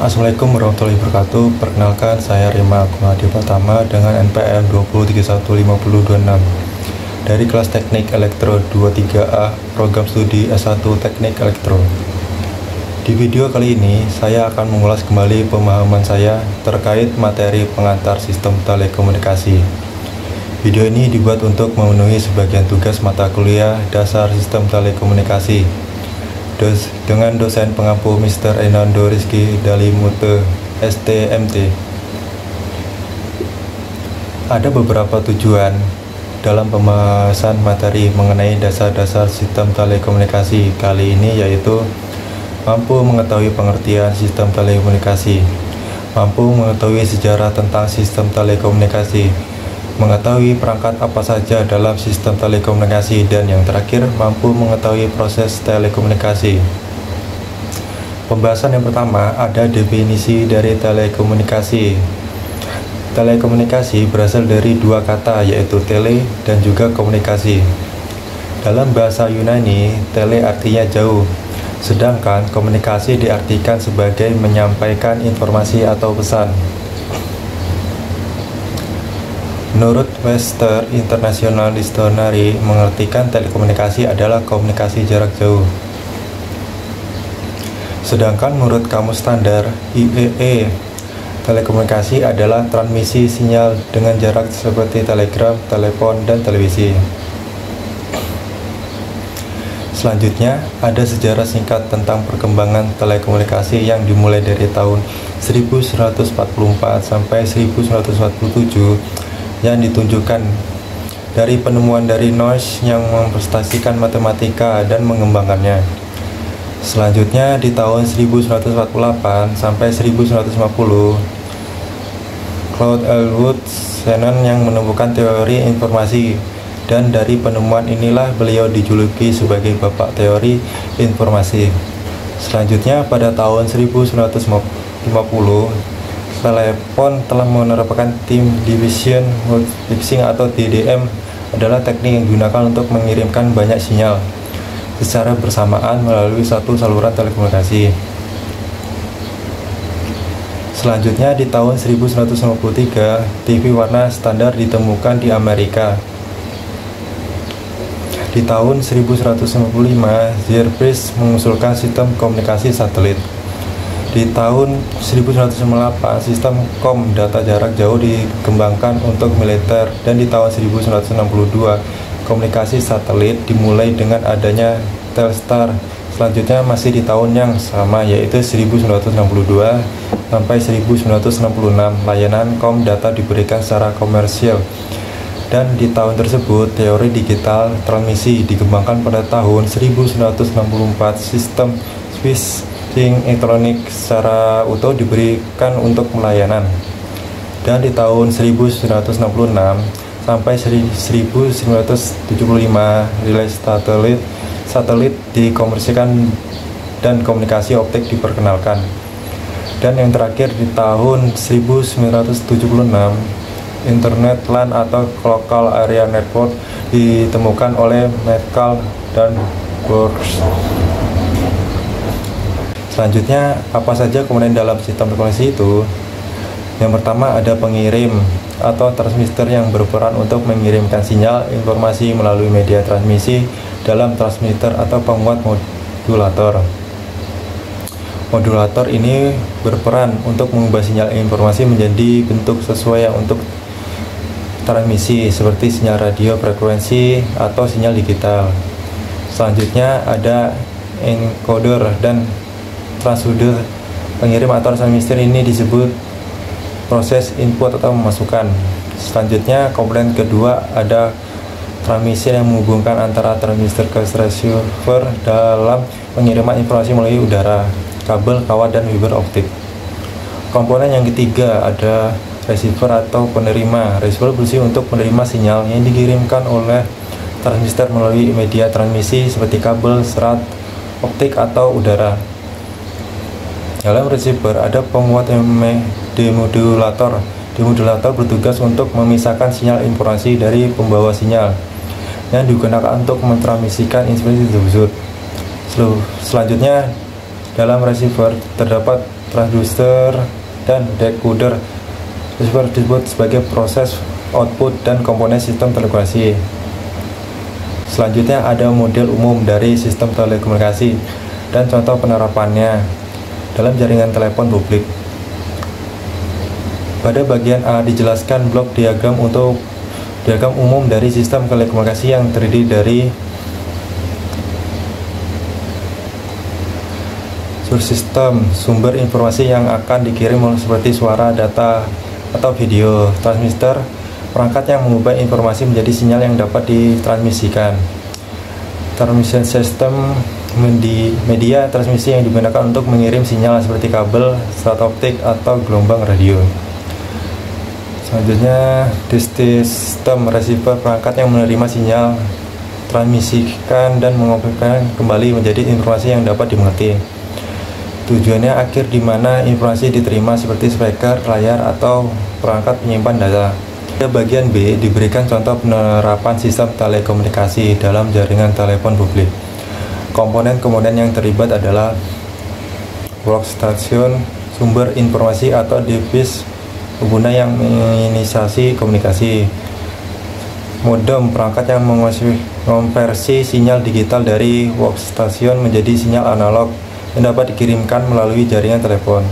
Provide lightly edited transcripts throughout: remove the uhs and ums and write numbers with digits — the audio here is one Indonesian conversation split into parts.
Assalamualaikum warahmatullahi wabarakatuh. Perkenalkan, saya Rima Gunadi Pratama dengan NPM 20315026 dari kelas Teknik Elektro 23A, program studi S1 Teknik Elektro. Di video kali ini, saya akan mengulas kembali pemahaman saya terkait materi pengantar sistem telekomunikasi. Video ini dibuat untuk memenuhi sebagian tugas mata kuliah dasar sistem telekomunikasi dengan dosen pengampu Mr. Enando Rizky Dalimute, STMT. Ada beberapa tujuan dalam pembahasan materi mengenai dasar-dasar sistem telekomunikasi kali ini, yaitu mampu mengetahui pengertian sistem telekomunikasi, mampu mengetahui sejarah tentang sistem telekomunikasi, mengetahui perangkat apa saja dalam sistem telekomunikasi, dan yang terakhir, mampu mengetahui proses telekomunikasi. Pembahasan yang pertama ada definisi dari telekomunikasi. Telekomunikasi berasal dari dua kata, yaitu tele dan juga komunikasi. Dalam bahasa Yunani, tele artinya jauh, sedangkan komunikasi diartikan sebagai menyampaikan informasi atau pesan. Menurut Webster International Dictionary, mengartikan telekomunikasi adalah komunikasi jarak jauh. Sedangkan menurut Kamus Standar IEE, telekomunikasi adalah transmisi sinyal dengan jarak seperti telegram, telepon, dan televisi. Selanjutnya, ada sejarah singkat tentang perkembangan telekomunikasi yang dimulai dari tahun 1144 sampai 1147, yang ditunjukkan dari penemuan dari Noyce yang mempresentasikan matematika dan mengembangkannya. Selanjutnya di tahun 1148 sampai 1150, Claude Elwood Shannon yang menemukan teori informasi, dan dari penemuan inilah beliau dijuluki sebagai bapak teori informasi. Selanjutnya pada tahun 1950, telepon telah menerapkan tim division multiplexing atau TDM, adalah teknik yang digunakan untuk mengirimkan banyak sinyal secara bersamaan melalui satu saluran telekomunikasi. Selanjutnya di tahun 1953, TV warna standar ditemukan di Amerika. Di tahun 1155, Zerbris mengusulkan sistem komunikasi satelit. Di tahun 1998, sistem data jarak jauh dikembangkan untuk militer, dan di tahun 1962, komunikasi satelit dimulai dengan adanya Telstar. Selanjutnya masih di tahun yang sama, yaitu 1962 sampai 1966, layanan data diberikan secara komersial. Dan di tahun tersebut, teori digital transmisi dikembangkan pada tahun 1964, sistem Swiss elektronik secara utuh diberikan untuk pelayanan. Dan di tahun 1966 sampai 1975, relay satelit dikomersikan dan komunikasi optik diperkenalkan. Dan yang terakhir di tahun 1976, Internet LAN atau Local Area Network ditemukan oleh Metcalfe dan Burks. Selanjutnya, apa saja komponen dalam sistem telekomunikasi itu? Yang pertama ada pengirim atau transmitter yang berperan untuk mengirimkan sinyal informasi melalui media transmisi dalam transmitter atau penguat modulator. Modulator ini berperan untuk mengubah sinyal informasi menjadi bentuk sesuai yang untuk transmisi, seperti sinyal radio frekuensi atau sinyal digital. Selanjutnya ada encoder dan transducer. Pengirim atau transmitter ini disebut proses input atau memasukkan. Selanjutnya komponen kedua ada transmisi yang menghubungkan antara transmitter ke receiver dalam pengiriman informasi melalui udara, kabel, kawat, dan fiber optik. Komponen yang ketiga ada receiver atau penerima. Receiver berfungsi untuk menerima sinyal yang dikirimkan oleh transmitter melalui media transmisi seperti kabel, serat optik, atau udara. Dalam receiver ada penguat demodulator. Demodulator bertugas untuk memisahkan sinyal informasi dari pembawa sinyal yang digunakan untuk mentransmisikan informasi tersebut. Selanjutnya, dalam receiver terdapat transducer, dan decoder. Receiver disebut sebagai proses output dan komponen sistem telekomunikasi. Selanjutnya ada model umum dari sistem telekomunikasi dan contoh penerapannya dalam jaringan telepon publik. Pada bagian A dijelaskan blok diagram untuk diagram umum dari sistem telekomunikasi yang terdiri dari source system, sumber informasi yang akan dikirim seperti suara, data, atau video. Transmitter, perangkat yang mengubah informasi menjadi sinyal yang dapat ditransmisikan. Transmission system, media transmisi yang digunakan untuk mengirim sinyal seperti kabel, strat optik, atau gelombang radio. Selanjutnya, sistem receiver, perangkat yang menerima sinyal, transmisikan, dan mengoperasikan kembali menjadi informasi yang dapat dimengerti. Tujuannya akhir di mana informasi diterima seperti speaker, layar, atau perangkat penyimpan data. Pada bagian B diberikan contoh penerapan sistem telekomunikasi dalam jaringan telepon publik. Komponen-komponen yang terlibat adalah workstation, sumber informasi atau device pengguna yang menginisiasi komunikasi. Modem, perangkat yang mengonversi sinyal digital dari workstation menjadi sinyal analog yang dapat dikirimkan melalui jaringan telepon.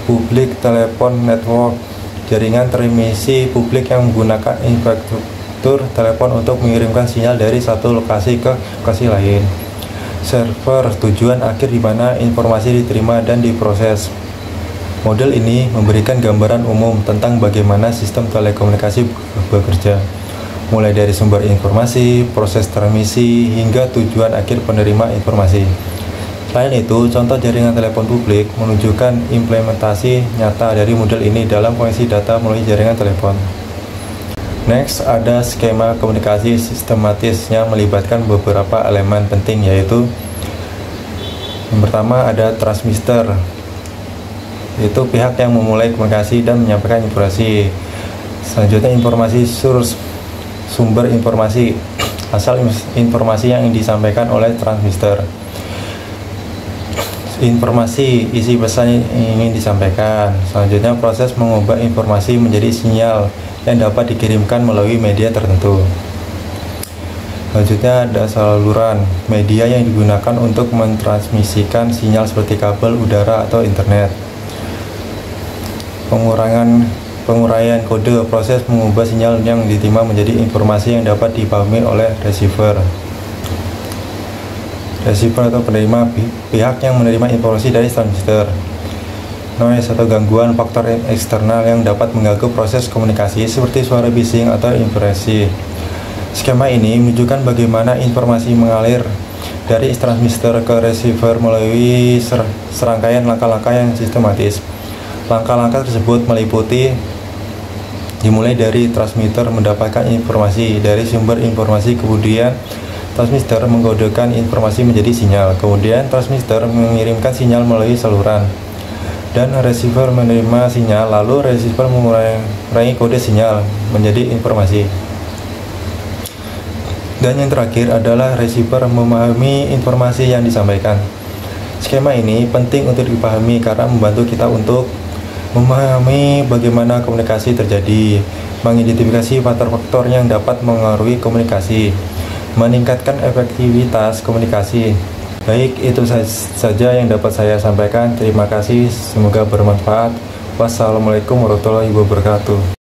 Public Telephone Network, jaringan transmisi publik yang menggunakan infrastruktur telepon untuk mengirimkan sinyal dari satu lokasi ke lokasi lain. Server, tujuan akhir di mana informasi diterima dan diproses. Model ini memberikan gambaran umum tentang bagaimana sistem telekomunikasi bekerja, mulai dari sumber informasi, proses transmisi, hingga tujuan akhir penerima informasi. Selain itu, contoh jaringan telepon publik menunjukkan implementasi nyata dari model ini dalam koneksi data melalui jaringan telepon. Next, ada skema komunikasi sistematis yang melibatkan beberapa elemen penting, yaitu yang pertama ada transmitter, yaitu pihak yang memulai komunikasi dan menyampaikan informasi. Selanjutnya informasi source, sumber informasi, asal informasi yang disampaikan oleh transmitter. Informasi, isi pesan yang ingin disampaikan. Selanjutnya proses mengubah informasi menjadi sinyal yang dapat dikirimkan melalui media tertentu. Selanjutnya ada saluran, media yang digunakan untuk mentransmisikan sinyal seperti kabel, udara, atau internet. Penguraian kode, proses mengubah sinyal yang diterima menjadi informasi yang dapat dipahami oleh receiver. Receiver atau penerima, pihak yang menerima informasi dari transmitter. Noise atau gangguan, faktor eksternal yang dapat mengganggu proses komunikasi seperti suara bising atau interferensi. Skema ini menunjukkan bagaimana informasi mengalir dari transmitter ke receiver melalui serangkaian langkah-langkah yang sistematis. Langkah-langkah tersebut meliputi dimulai dari transmitter mendapatkan informasi dari sumber informasi, kemudian transmitter mengkodekan informasi menjadi sinyal, kemudian transmitter mengirimkan sinyal melalui saluran, dan receiver menerima sinyal, lalu receiver mengurangi kode sinyal menjadi informasi. Dan yang terakhir adalah receiver memahami informasi yang disampaikan. Skema ini penting untuk dipahami karena membantu kita untuk memahami bagaimana komunikasi terjadi, mengidentifikasi faktor-faktor yang dapat mengaruhi komunikasi, meningkatkan efektivitas komunikasi. Baik, itu saja yang dapat saya sampaikan. Terima kasih, semoga bermanfaat. Wassalamualaikum warahmatullahi wabarakatuh.